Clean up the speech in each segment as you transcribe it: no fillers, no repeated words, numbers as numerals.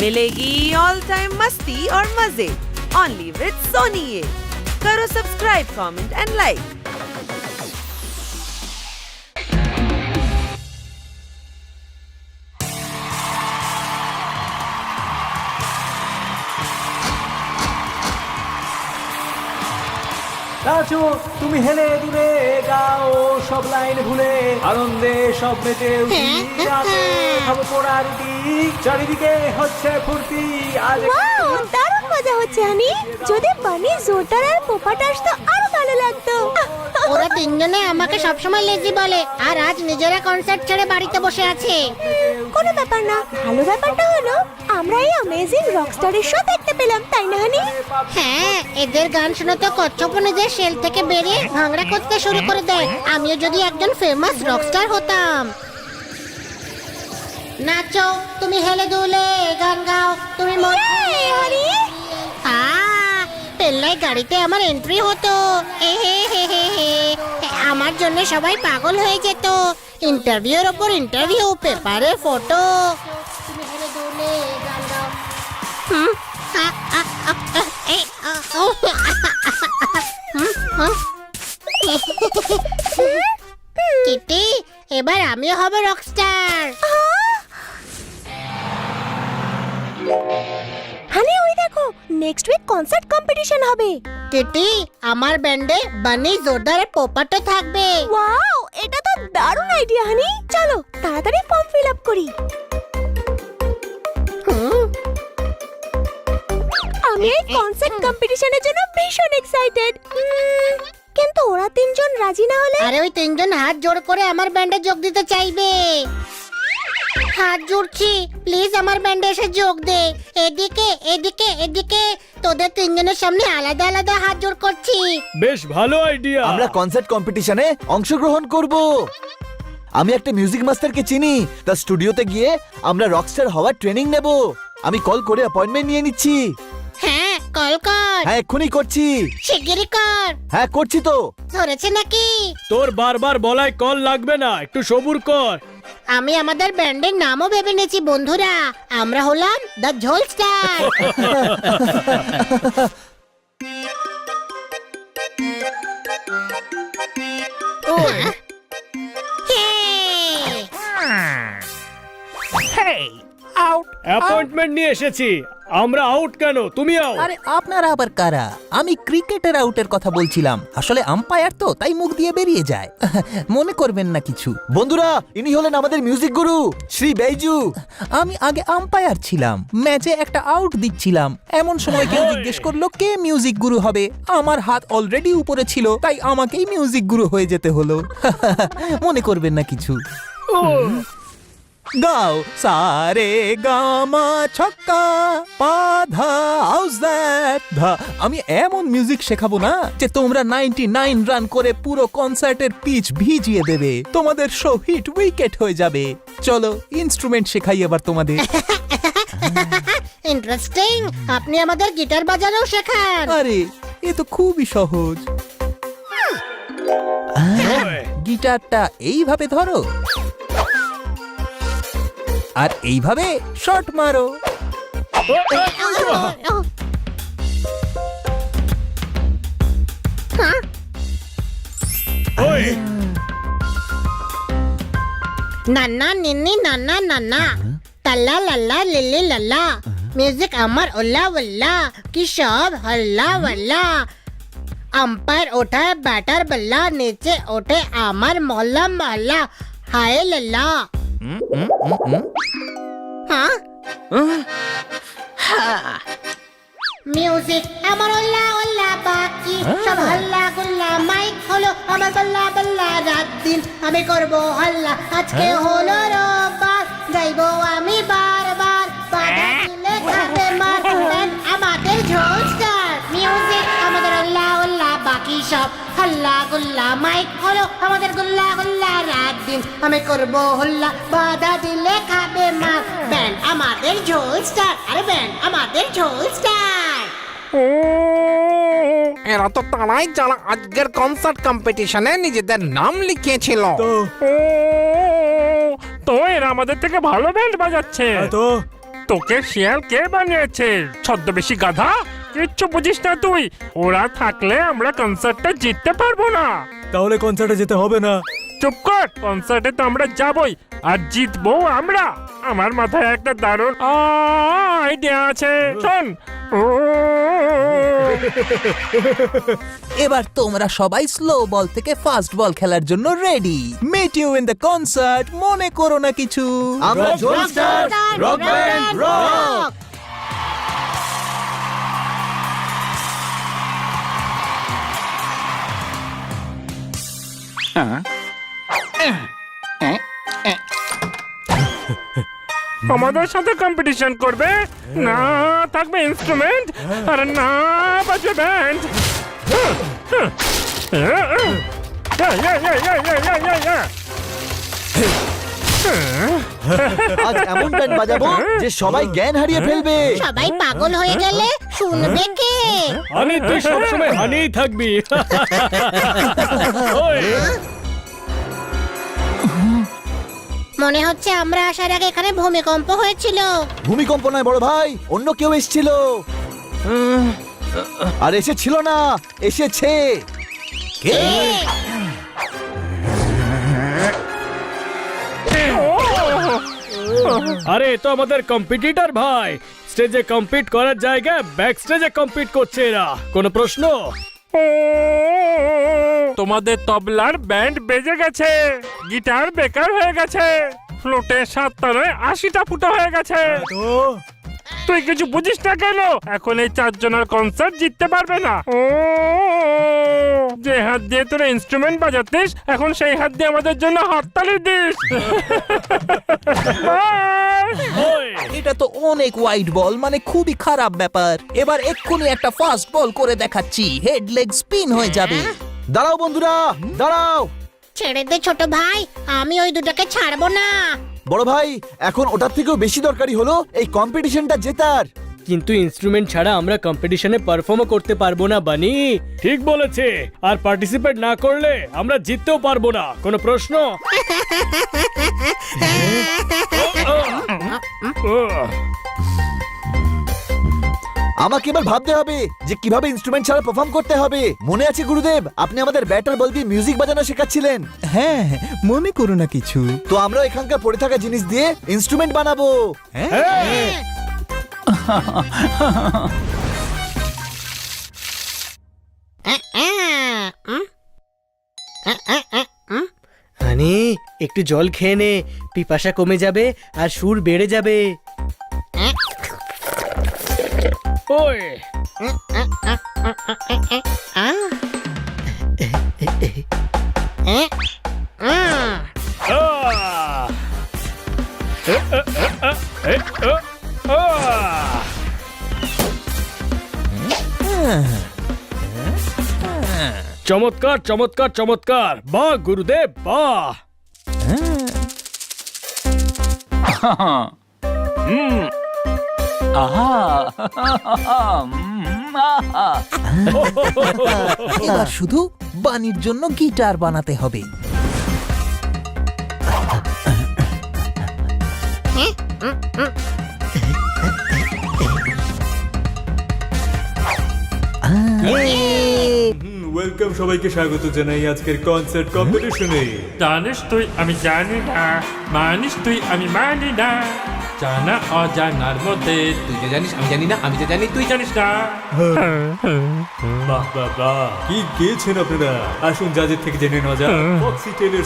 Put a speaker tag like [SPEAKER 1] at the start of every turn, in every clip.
[SPEAKER 1] मिलेगी all time मस्ती और मजे ओनली विद सोनी ये। करो सब्सक्राइब, कमेंट एंड लाइक।
[SPEAKER 2] নাচো তুমি হেলে দুলে গাও সব লাইন ভুলে আনন্দে সব মেতে উঠি রাতে খাবো পোড়া রুটি চারিদিকে হচ্ছে ফুর্তি আজ
[SPEAKER 3] ওয়াও দারুণ মজা হচ্ছে হানি। যদি বানি জোরদার আর পোপাট আসতো আরো ভালো লাগতো।
[SPEAKER 4] ওরা তিনজনে আমাকে সবসময় লেজি বলে, আর আজ নিজেরা কনসার্ট ছেড়ে বাড়িতে বসে আছে।
[SPEAKER 3] কোনো ব্যাপার না, ভালো ব্যাপারটা হলো আমরা এই অ্যামেজিং রকস্টারের শো দেখতে পেলাম, তাই না হানি?
[SPEAKER 4] হ্যাঁ, এদের গান শুনে তো কচ্ছপ নিজের শেল থেকে বেরিয়ে ভাঙড়া করতে শুরু করে দেয়। আমিও যদি একজন ফেমাস রকস্টার হতাম। নাচো তুমি হেলে দুলে গান গাও তুমি
[SPEAKER 3] হানি
[SPEAKER 4] পেল্লাই গাড়িতে আমার এন্ট্রি হতো। আমার জন্য সবাই পাগল হয়ে যেত। ইন্টারভিউর ওপর ইন্টারভিউ, পেপারে ফটো। তুমি হেলে দুলে গান গাও। কিটি, এবার আমিও হব রকস্টার।
[SPEAKER 3] হানি ওই দেখো, নেক্সট উইক কনসার্ট কম্পিটিশন হবে।
[SPEAKER 4] কিটি, আমার ব্যান্ডে বানি জোরদার পোপাটো থাকবে।
[SPEAKER 3] ওয়াও, এটা তো দারুণ আইডিয়া হানি। চলো তাড়াতাড়ি ফর্ম ফিল আপ করি। আমি এই কনসার্ট কম্পিটিশনের জন্য ভীষণ এক্সাইটেড। কিন্তু ওরা তিনজন রাজি না হলে?
[SPEAKER 4] আরে ওই তিনজন হাত জোড় করে আমার ব্যান্ডে যোগ দিতে চাইবে। হাত জুড়ছি, প্লিজ আমার ব্যান্ডে এসে যোগ দে। এদিকে এদিকে এদিকে, তোদের তিনজনের সামনে আলাদা আলাদা হাত জোড় করছি।
[SPEAKER 5] বেশ ভালো আইডিয়া।
[SPEAKER 6] আমরা কনসার্ট কম্পিটিশনে অংশগ্রহণ করব। আমি একটা মিউজিক মাস্টারকে চিনি, তার স্টুডিওতে গিয়ে আমরা রকস্টার হওয়ার ট্রেনিং নেব। আমি কল করে অ্যাপয়েন্টমেন্ট নিয়ে নিচ্ছি।
[SPEAKER 4] হ্যাঁ, কল কর।
[SPEAKER 6] হ্যাঁ এক্ষুনি করছি।
[SPEAKER 4] শিগগিরই কর।
[SPEAKER 6] হ্যাঁ করছি তো।
[SPEAKER 4] ধরেছে নাকি?
[SPEAKER 5] তোর বারবার বলায় কল লাগবে না, একটু সবুর কর।
[SPEAKER 4] আমি আমাদের ব্যান্ডের নামও ভেবে নিয়েছি বন্ধুরা। আমরা হলাম দ্য ঝোল স্টার।
[SPEAKER 5] অ্যাপয়েন্টমেন্ট নিয়ে এসেছি। আমরা আউট কেন? তুমি আউট।
[SPEAKER 7] আরে আপনারা আবার কারা? আমি ক্রিকেটের আউটের কথা বলছিলাম। আসলে আম্পায়ার তো, তাই মুখ দিয়ে বেরিয়ে যায়। মনে করবেন না কিছু।
[SPEAKER 6] বন্ধুরা, ইনি হলেন আমাদের মিউজিক গুরু শ্রী বেইজু।
[SPEAKER 7] আমি আগে আম্পায়ার ছিলাম, ম্যাচে একটা আউট দিচ্ছিলাম। এমন সময় কেউ জিজ্ঞেস করলো কে মিউজিক গুরু হবে। আমার হাত অলরেডি উপরে ছিল, তাই আমাকেই মিউজিক গুরু হয়ে যেতে হলো। মনে করবেন না কিছু। গাও সারে গামা ছক্কা পাধা হাউস দ্যাট ধা। আমি এমন মিউজিক শেখাবো না যে তোমরা 99 রান করে পুরো কনসার্টের পিচ ভিজিয়ে দেবে। তোমাদের শো হিট উইকেট হয়ে যাবে। চলো ইনস্ট্রুমেন্ট শেখাই এবার তোমাদের।
[SPEAKER 4] ইন্টারেস্টিং, আপনি আমাদের গিটার বাজানোও শেখান।
[SPEAKER 7] আরে এ তো খুবই সহজ। গিটারটা এইভাবে ধরো আর এইভাবে শট মারো।
[SPEAKER 5] ওই
[SPEAKER 4] নান্না নিন্নি নান্না নান্না, তাল্লা লাল্লা লিল্লি লাল্লা। মিউজিক আমার ওল্লা ওল্লা, কি সব হল্লা ওল্লা। আম্পায়ার ওঠায় ব্যাটার বল্লা, নিচে ওঠে আমার মহল্লা মহল্লা। হায় লাল্লা। হ্যাঁ, মিউজিক আমার ওল্লা ওল্লা, বাকি সব হল্লা গুল্লা। মাইক হলো আমার বল্লা বল্লা, রাত দিন আমি করবো হল্লা। আজকে হলো রোববার, গাইবো আমি বারবার। বাধা দিলে খাবে মার, ব্যান্ড আমাদের ঝোল স্টার। মিউজিক আমাদের ওল্লা ওল্লা, বাকি সব হল্লা গুল্লা। মাইক হলো আমাদের গুল্লা গুল্লা, রাত দিন আমি করবো হল্লা। বাধা দিলে খাবে মার, ব্যান্ড আমাদের ঝোল স্টার। আরে ব্যান্ড আমাদের ঝোল স্টার।
[SPEAKER 8] এরা তো তারাই যারা আজকের কনসার্ট কম্পিটিশনে নিজেদের নাম লিখিয়েছিল।
[SPEAKER 5] তো এরা আমাদের থেকে ভালো ব্যান্ড বাজাচ্ছে।
[SPEAKER 2] তো
[SPEAKER 9] তোকে শিয়াল কে বানিয়েছে ছদ্মবেশী গাধা কিচ্ছু বুঝিস না তুই ওরা থাকলে আমরা কনসার্টটা জিততে পারবো না
[SPEAKER 2] তাহলে কনসার্টে যেতে হবে না।
[SPEAKER 9] চুপ কর কনসার্টে তো আমরা যাবই আর জিতবো আমরা আমার মাথায় একটা দারুণ আইডিয়া আছে শোন
[SPEAKER 7] এবার তোমরা সবাই স্লো বল থেকে ফাস্ট বল খেলার জন্য ready. Meet you in the concert, মনে করো না কিছু।
[SPEAKER 6] আমরা ঝোল স্টার রক ব্যান্ড রক।
[SPEAKER 9] আমাদের সাথে কম্পিটিশন করবে না থাকবে ইনস্ট্রুমেন্ট আর না বাজবে ব্যান্ড
[SPEAKER 6] আজ এমন ব্যান্ড বাজাবো যে সবাই জ্ঞান হারিয়ে ফেলবে।
[SPEAKER 4] সবাই পাগল হয়ে গেলে শুনবে কে?
[SPEAKER 5] হানি তুই সবসময় হানিই থাকবি ওই,
[SPEAKER 4] মনে হচ্ছে আমরা আসার আগে এখানে ভূমিকম্প হয়েছিল।
[SPEAKER 6] ভূমিকম্প নয় বড় ভাই, অন্য কেউ এসেছিল। আর এসেছিল না, এসেছে।
[SPEAKER 5] আরে এ তো আমাদের কম্পিটিটর ভাই স্টেজে কম্পিট করার জায়গায় ব্যাক স্টেজে কম্পিট করছে এরা কোনো প্রশ্ন
[SPEAKER 9] তোমাদের তবলার ব্যান্ড বেজে গেছে গিটার বেকার হয়ে গেছে ফ্লুটের 7 80টা ফুটো হয়ে গেছে তুই কিছু বুঝিস না কেন এখন এই 4 জনের কনসার্ট জিততে পারবে না যে হাত দিয়ে তোরা ইনস্ট্রুমেন্ট বাজাতিস এখন সেই হাত দিয়ে আমাদের জন্য হাততালি দিস
[SPEAKER 5] ওই,
[SPEAKER 7] এটা তো অনেক ওয়াইড বল, মানে খুবই খারাপ ব্যাপার। এবার এক্ষুনি একটা ফাস্ট বল করে দেখাচ্ছি, হেড লেগ স্পিন হয়ে যাবে।
[SPEAKER 6] দাঁড়াও বন্ধুরা, দাঁড়াও।
[SPEAKER 4] ছেড়ে দে ছোট ভাই, আমি ওই দুটোকে ছাড়বো না।
[SPEAKER 6] বড় ভাই, এখন ওটার থেকেও বেশি দরকারি হলো এই কম্পিটিশনটা জেতার।
[SPEAKER 5] কিন্তু ইনস্ট্রুমেন্ট ছাড়া আমরা কম্পিটিশনে পারফর্মও করতে পারবো না বানি ঠিক বলেছে আর পার্টিসিপেট না করলে আমরা জিততেও পারবো না কোনো প্রশ্ন
[SPEAKER 6] আমাকে এবার ভাবতে হবে যে কিভাবে ইনস্ট্রুমেন্ট ছাড়া পারফর্ম করতে হবে। মনে আছে গুরুদেব, আপনি আমাদের ব্যাটার বল দিয়ে মিউজিক বাজানো শেখাচ্ছিলেন।
[SPEAKER 7] হ্যাঁ, মনে করো না কিছু।
[SPEAKER 6] তো আমরা এখানকার পড়ে থাকা জিনিস দিয়ে ইনস্ট্রুমেন্ট বানাবো।
[SPEAKER 10] হানি একটু জল খেয়ে নে পিপাসা কমে যাবে আর সুর বেড়ে যাবে
[SPEAKER 5] ওই চমৎকার চমৎকার চমৎকার বাহ গুরুদেব বাহ
[SPEAKER 7] এবার শুধু বানির জন্য গিটার বানাতে হবে।
[SPEAKER 2] ওয়েলকাম, সবাইকে স্বাগত জানাই আজকের কনসার্ট কম্পিটিশনে।
[SPEAKER 9] জানিস তুই আমি জানি না মানিস তুই আমি মানি না জানা অজানার মধ্যে তুই যে জানিস আমি জানি না আমি যে জানি তুই জানিস না
[SPEAKER 2] বাহ বাহ বাহ, কি গেয়েছেন আপনারা। আসুন জাজের থেকে জেনে নেওয়া যাক ফক্সি টেইলর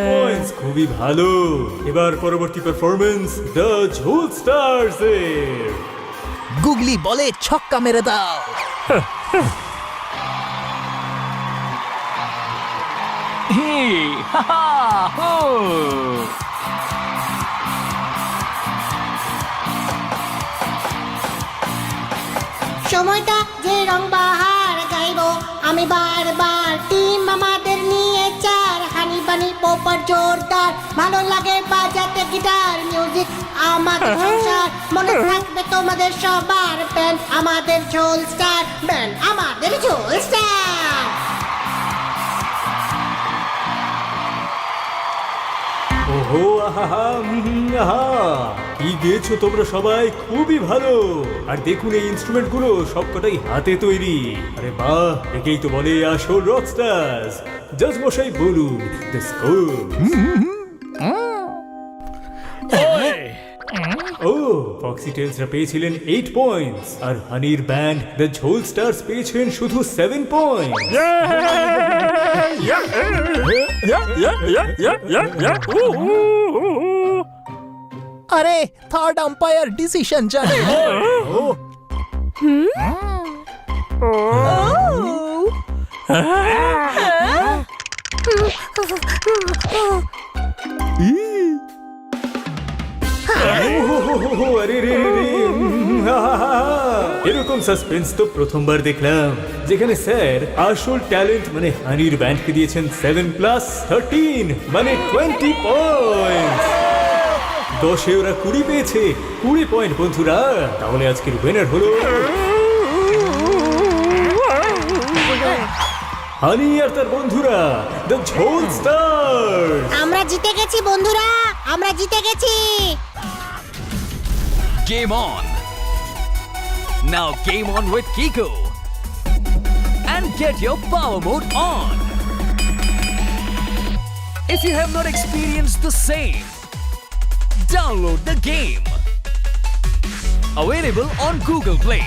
[SPEAKER 2] পয়েন্টস খুবই ভালো। এবার পরবর্তী পারফরম্যান্স দ্য ঝোল স্টারস এর।
[SPEAKER 7] গুগলি বলে ছক্কা মেরে দাও।
[SPEAKER 4] সময়টা যে রং বাহার গাইবো আমি বারবার, টিম আমাদের নিয়ে 4, হানি বানি পোপার জোরদার, ভালো লাগে বাজাতে গিটার, মিউজিক আমাদের সংসার, মনে থাকবে তোমাদের সবার, ব্যান্ড আমাদের ঝোল স্টার, ব্যান্ড আমাদের ঝোল স্টার।
[SPEAKER 2] ওহো আহা আহা, কি গেয়েছো তোমরা সবাই, খুবই ভালো। আর দেখুন এই ইনস্ট্রুমেন্ট গুলো সবকটাই হাতে তৈরি। আরে বাহ, একেই তো বলে আসল রকস্টার্স। জাজ মশাই বলুন দ্য স্কোর। ও ফক্সি টেলসরা পেয়েছিলেন 8 পয়েন্টস, আর হানির ব্যান্ড দ্য ঝোল স্টার্স পেয়েছেন শুধু 7 পয়েন্ট।
[SPEAKER 7] আরে থার্ড আম্পায়ার ডিসিশন জানে।
[SPEAKER 2] ওহো, আরে রে রে, আহা, এরকম সাসপেন্স তো প্রথমবার দেখলাম, যেখানে স্যার আসল ট্যালেন্ট মানে হানির ব্যান্ডকে দিয়েছেন 7+13 মানে 20 পয়েন্টস। 10-এ ওরা 20 পেয়েছে, 20 পয়েন্ট বন্ধুরা। তাহলে আজকের উইনার হলো হানি আর তার বন্ধুরা দ্য ঝোল স্টার্স।
[SPEAKER 4] আমরা জিতে গেছি বন্ধুরা, আমরা জিতে গেছি।
[SPEAKER 11] Game on! Now game on with Kiko! And get your power mode on! If you have not experienced the same, download the game! Available on Google Play.